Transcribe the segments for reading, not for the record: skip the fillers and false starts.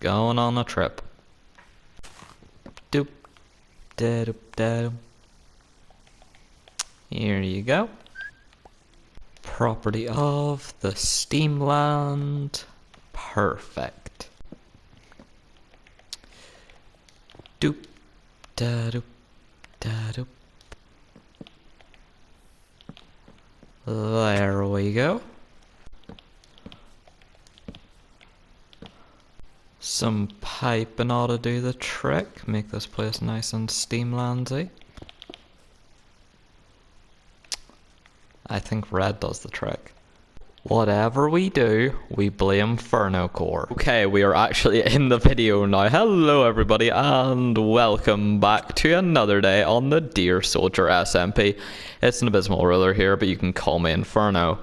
going on a trip. Doop, da doop, da. Here you go. Property of the Steamland. Perfect. Doop, da doop, da doop. There we go. Some piping ought to do the trick. Make this place nice and Steamlandy. I think red does the trick. Whatever we do, we blame Fernocore. Okay, we are actually in the video now. Hello everybody and welcome back to another day on the Dear Soldier SMP. It's an abysmal ruler here, but you can call me Inferno.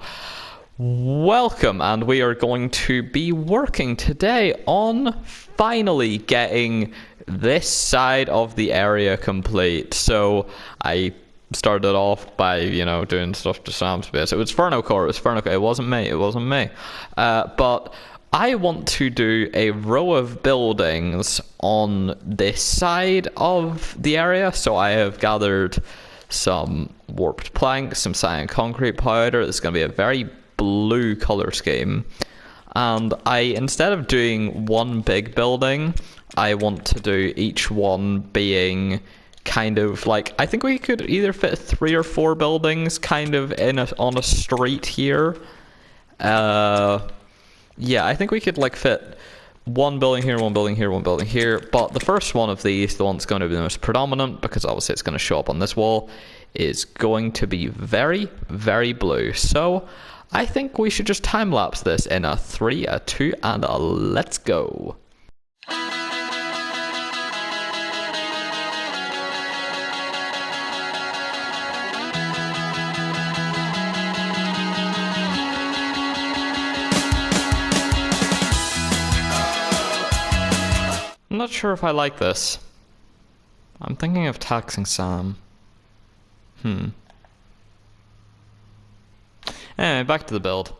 Welcome, and we are going to be working today on finally getting this side of the area complete. So I started off by, you know, doing stuff to Sam's base. It was Fernocore, it wasn't me. But I want to do a row of buildings on this side of the area. So I have gathered some warped planks, some cyan concrete powder. It's going to be a very blue color scheme. And instead of doing one big building, I want to do each one being kind of like, I think we could either fit 3 or 4 buildings kind of on a street here. Yeah, I think we could like fit one building here, one building here, one building here. But the first one of these, the one that's going to be the most predominant, because obviously it's going to show up on this wall, is going to be very, very blue. So I think we should just time lapse this in a 3, a 2, and a let's go. I'm not sure if I like this. I'm thinking of taxing Sam. Anyway, back to the build.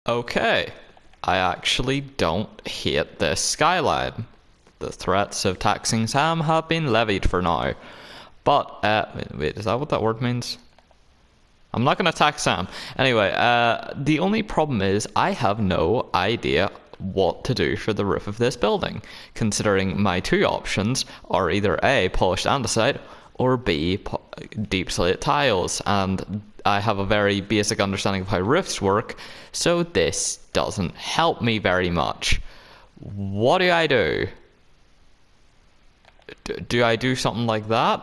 Okay, I actually don't hate this skyline. The threats of taxing Sam have been levied for now. But, wait, is that what that word means? I'm not going to tax Sam. Anyway, the only problem is I have no idea what to do for the roof of this building, considering my 2 options are either A, polished andesite, or B, deep slate tiles, and I have a very basic understanding of how roofs work, so this doesn't help me very much. What do I do? Do I do something like that?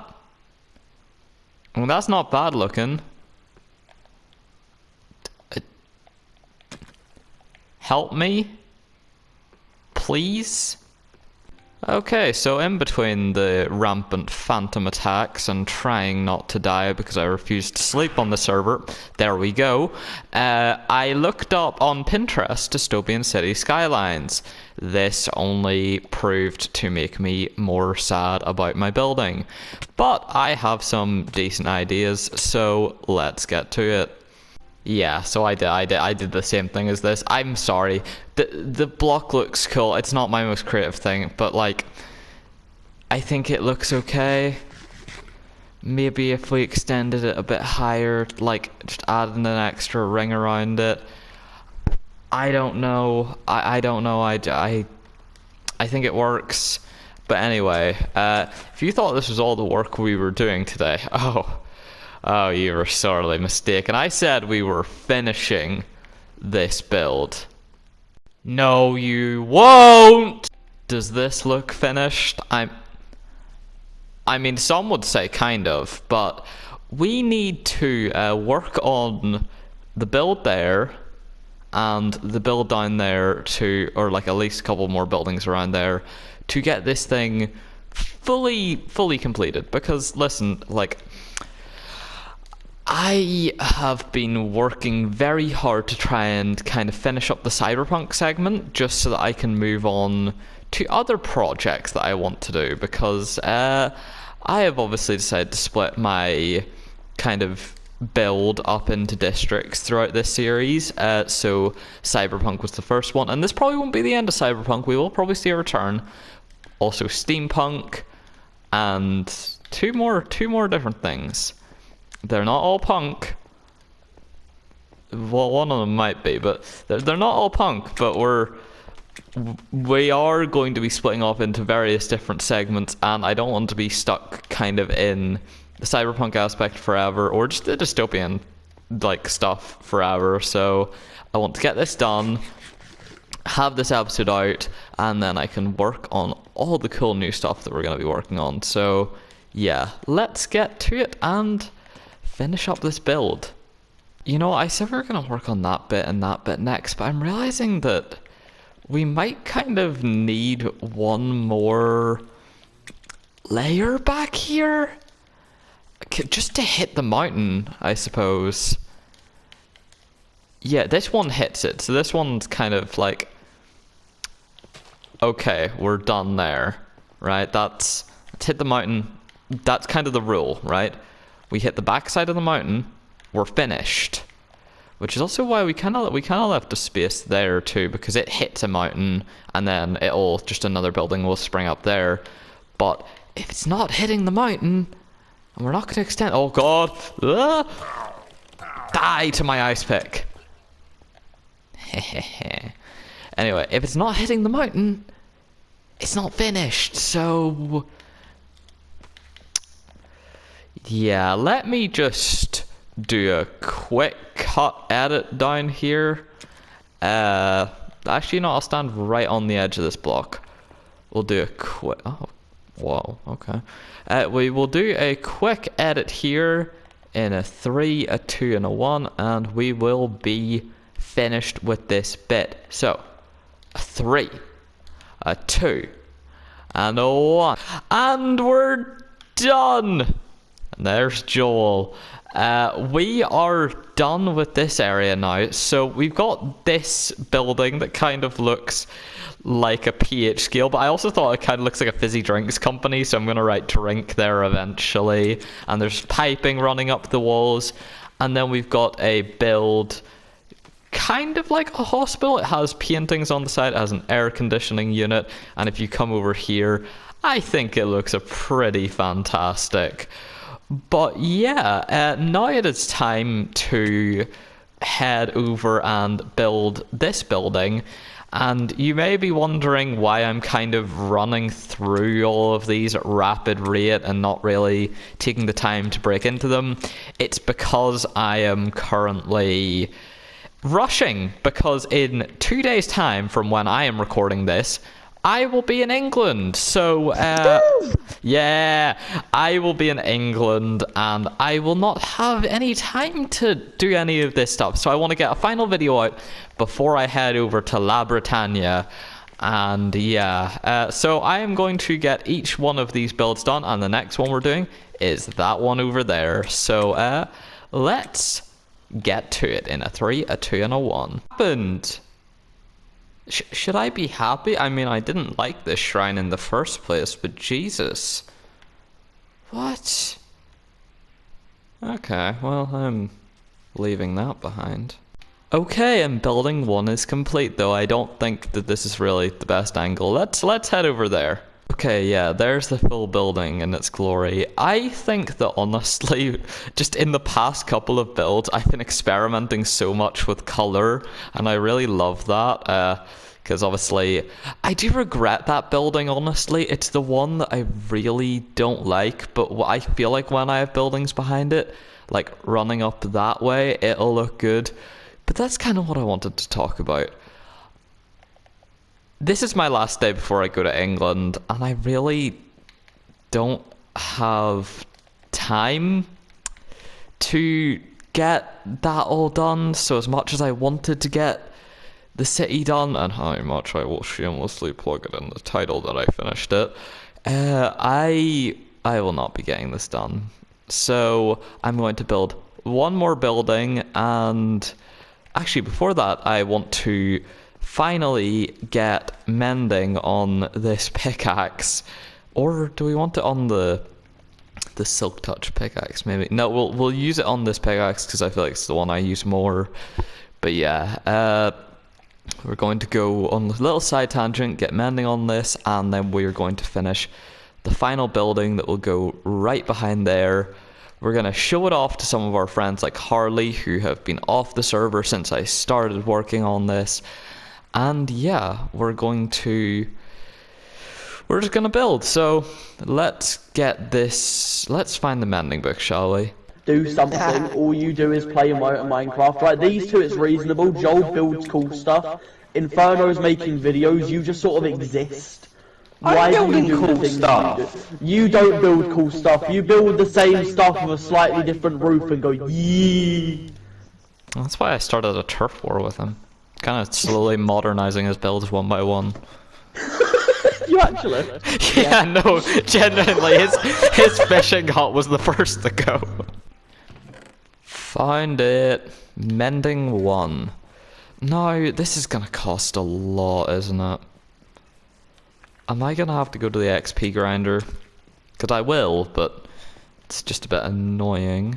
Well, that's not bad looking. Help me? Please? Okay, so in between the rampant phantom attacks and trying not to die because I refused to sleep on the server, there we go, I looked up on Pinterest dystopian city skylines. This only proved to make me more sad about my building. But I have some decent ideas, so let's get to it. Yeah, so I did the same thing as this. I'm sorry. The block looks cool. It's not my most creative thing, but like, I think it looks okay. Maybe if we extended it a bit higher, like just adding an extra ring around it. I don't know. I don't know. I think it works. But anyway, if you thought this was all the work we were doing today, oh, you were sorely mistaken. I said we were finishing this build. No, you won't! Does this look finished? I mean, some would say kind of, but we need to work on the build there and the build down there to, or like at least a couple more buildings around there to get this thing fully completed. Because listen, like, I have been working very hard to try and kind of finish up the Cyberpunk segment just so that I can move on to other projects that I want to do, because I have obviously decided to split my kind of build up into districts throughout this series. So Cyberpunk was the first one, and this probably won't be the end of Cyberpunk. We will probably see a return. Also Steampunk, and two more different things. They're not all punk. Well, one of them might be, but they're not all punk. But we are going to be splitting off into various different segments, and I don't want to be stuck kind of in the cyberpunk aspect forever, or just the dystopian like stuff forever. So I want to get this done, have this episode out, and then I can work on all the cool new stuff that we're going to be working on. So yeah, let's get to it and finish up this build. You know, I said we were going to work on that bit and that bit next, but I'm realizing that we might kind of need one more layer back here, just to hit the mountain, I suppose. Yeah, this one hits it, so this one's kind of like, okay, we're done there, right? Let's hit the mountain. That's kind of the rule, right? We hit the backside of the mountain, we're finished. Which is also why we kind of left a space there too, because it hits a mountain and then just another building will spring up there. But if it's not hitting the mountain, and we're not going to extend. Oh god! Die to my ice pick. Anyway, if it's not hitting the mountain, it's not finished. So yeah, let me just do a quick cut edit down here. Actually, no, I'll stand right on the edge of this block. We'll do a quick. Oh, whoa. Okay. We will do a quick edit here in a 3, a 2, and a 1, and we will be finished with this bit. So, a 3, a 2, and a 1, and we're done. And there's Joel. We are done with this area now. So we've got this building that kind of looks like a pH scale, but I also thought it kind of looks like a fizzy drinks company, so I'm going to write drink there eventually. And there's piping running up the walls. And then we've got a build kind of like a hospital. It has paintings on the side, it has an air conditioning unit, and if you come over here, I think it looks pretty fantastic. But yeah, now it is time to head over and build this building. And you may be wondering why I'm kind of running through all of these at rapid rate and not really taking the time to break into them. It's because I am currently rushing, because in 2 days' time from when I am recording this, I will be in England. So, yeah, I will be in England and I will not have any time to do any of this stuff. So I want to get a final video out before I head over to La Britannia. And yeah, so I am going to get each one of these builds done, and the next one we're doing is that one over there. So, let's get to it in a 3, a 2, and a 1. Happened. Should I be happy? I mean, I didn't like this shrine in the first place, but Jesus. What? Okay, well, I'm leaving that behind. Okay, and building 1 is complete, though I don't think that this is really the best angle. Let's head over there. Okay, yeah, there's the full building in its glory. I think that honestly, just in the past couple of builds, I've been experimenting so much with color, and I really love that. Because obviously, I do regret that building, honestly. It's the one that I really don't like, but I feel like when I have buildings behind it, like running up that way, it'll look good. But that's kind of what I wanted to talk about. This is my last day before I go to England, and I really don't have time to get that all done. So as much as I wanted to get the city done, and how much I will shamelessly plug it in the title that I finished it, I will not be getting this done. So I'm going to build one more building, and actually before that I want to finally get mending on this pickaxe. Or do we want it on the silk touch pickaxe maybe? No, we'll use it on this pickaxe because I feel like it's the one I use more. But yeah, we're going to go on a little side tangent, get mending on this, and then we're going to finish the final building that will go right behind there. We're going to show it off to some of our friends like Harley, who have been off the server since I started working on this. And yeah, we're just going to build. So let's get this, let's find the mending book, shall we? Do something, all you do is play Minecraft. Right, these two, it's reasonable. Joel builds cool stuff. Inferno's making videos, you just sort of exist. Why do you do cool stuff? You don't build cool stuff, you build the same stuff with a slightly different roof and go yee. That's why I started a turf war with him. Kind of slowly modernizing his builds one by one. You actually? Yeah, no, genuinely, his fishing hut was the first to go. Found it. Mending 1. No, this is gonna cost a lot, isn't it? Am I gonna have to go to the XP grinder? Because I will, but it's just a bit annoying.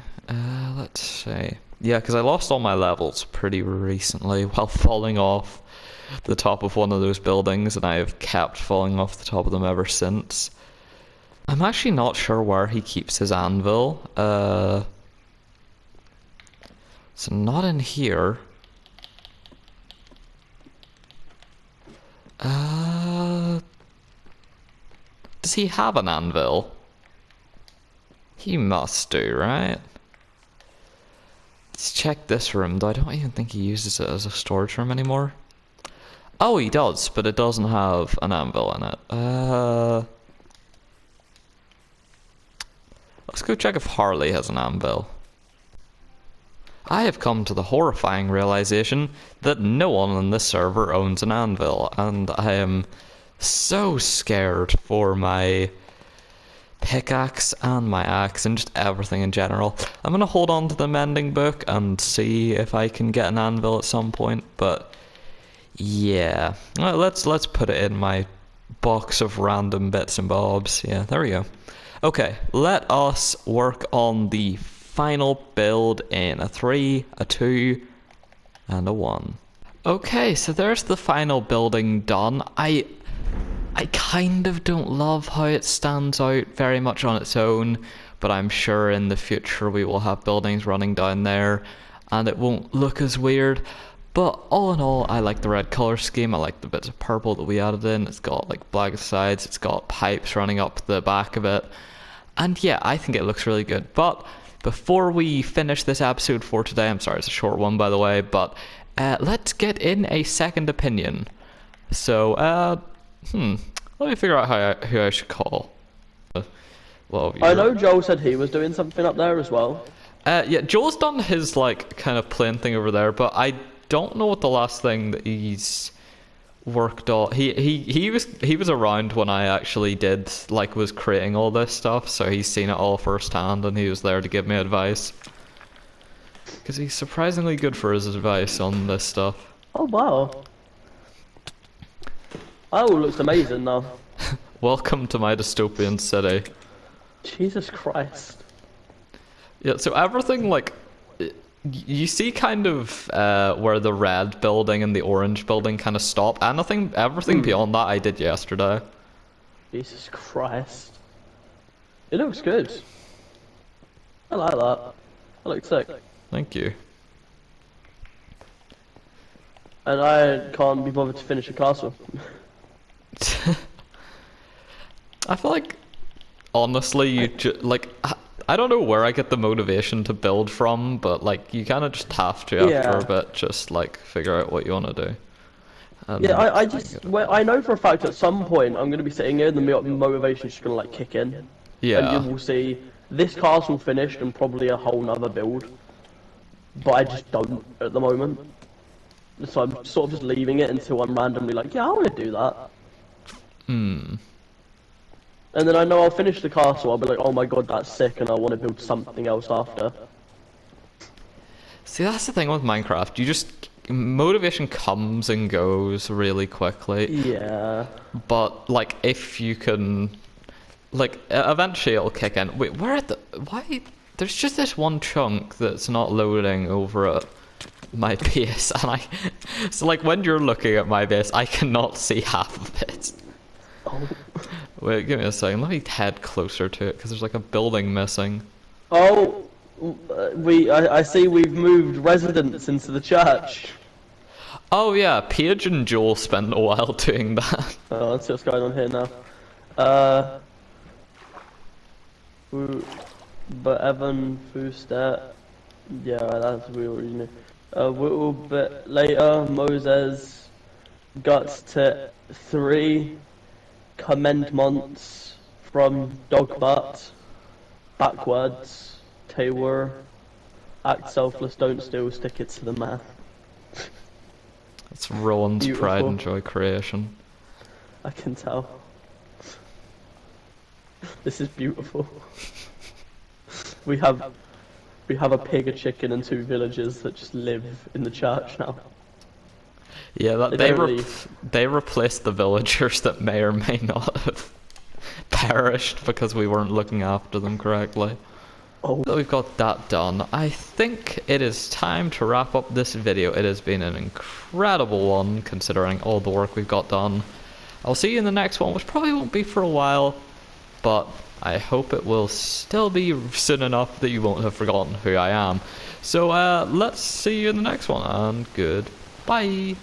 Let's see. Yeah, because I lost all my levels pretty recently while falling off the top of one of those buildings, and I have kept falling off the top of them ever since. I'm actually not sure where he keeps his anvil. So not in here. Does he have an anvil? He must do, right? Let's check this room, though I don't even think he uses it as a storage room anymore. Oh, he does, but it doesn't have an anvil in it. Let's go check if Harley has an anvil. I have come to the horrifying realization that no one on this server owns an anvil, and I am so scared for my pickaxe and my axe and just everything in general. I'm gonna hold on to the mending book and see if I can get an anvil at some point, but yeah, let's put it in my box of random bits and bobs. Yeah, there we go. Okay, let us work on the final build in a 3, a 2, and a 1. Okay, so there's the final building done. I kind of don't love how it stands out very much on its own, but I'm sure in the future we will have buildings running down there and it won't look as weird. But all in all, I like the red colour scheme. I like the bits of purple that we added in. It's got like black sides, it's got pipes running up the back of it. And yeah, I think it looks really good. But before we finish this episode for today, I'm sorry it's a short one by the way, but let's get in a second opinion. So, let me figure out who I should call. I know Joel said he was doing something up there as well. Yeah, Joel's done his like kind of plain thing over there, but I don't know what the last thing that he's worked on. He was around when I actually was creating all this stuff, so he's seen it all firsthand and he was there to give me advice. Because he's surprisingly good for his advice on this stuff. Oh wow. Oh, looks amazing now. Welcome to my dystopian city. Jesus Christ. Yeah, so everything like you see kind of where the red building and the orange building kind of stop. Everything beyond that I did yesterday. Jesus Christ. It looks good. I like that. That looks sick. Thank you. And I can't be bothered to finish a castle. I feel like, honestly, I don't know where I get the motivation to build from, but like you kind of just have to after a bit, just like figure out what you want to do. And yeah, I know for a fact at some point I'm going to be sitting here and the motivation's just going to like kick in. Yeah. And you will see this castle finished and probably a whole nother build. But I just don't at the moment. So I'm sort of just leaving it until I'm randomly like, yeah, I want to do that. And then I know I'll finish the castle, I'll be like, oh my god, that's sick, and I want to build something else after. See, that's the thing with Minecraft. You just motivation comes and goes really quickly. Yeah. But like, if you can, like, eventually it'll kick in. Wait, why? There's just this one chunk that's not loading over at my base, and so like when you're looking at my base, I cannot see half of it. Oh. Wait, give me a second. Let me head closer to it because there's like a building missing. Oh. I see we've moved residents into the church. Oh yeah, Paige and Joel spent a while doing that. Let's see what's going on here now. But Evan Fustet, yeah, that's we already knew. A little bit later, Moses got to 3 commandments from Dogbutt backwards. Taylor, act selfless, don't steal, stick it to the man. It's Rowan's Beautiful. pride and joy creation. I can tell. This is beautiful. We have a pig, a chicken, and 2 villagers that just live in the church now. Yeah, that They they replaced the villagers that may or may not have perished because we weren't looking after them correctly. Oh. So we've got that done. I think it is time to wrap up this video. It has been an incredible one considering all the work we've got done. I'll see you in the next one, which probably won't be for a while, but I hope it will still be soon enough that you won't have forgotten who I am. So let's see you in the next one, and goodbye.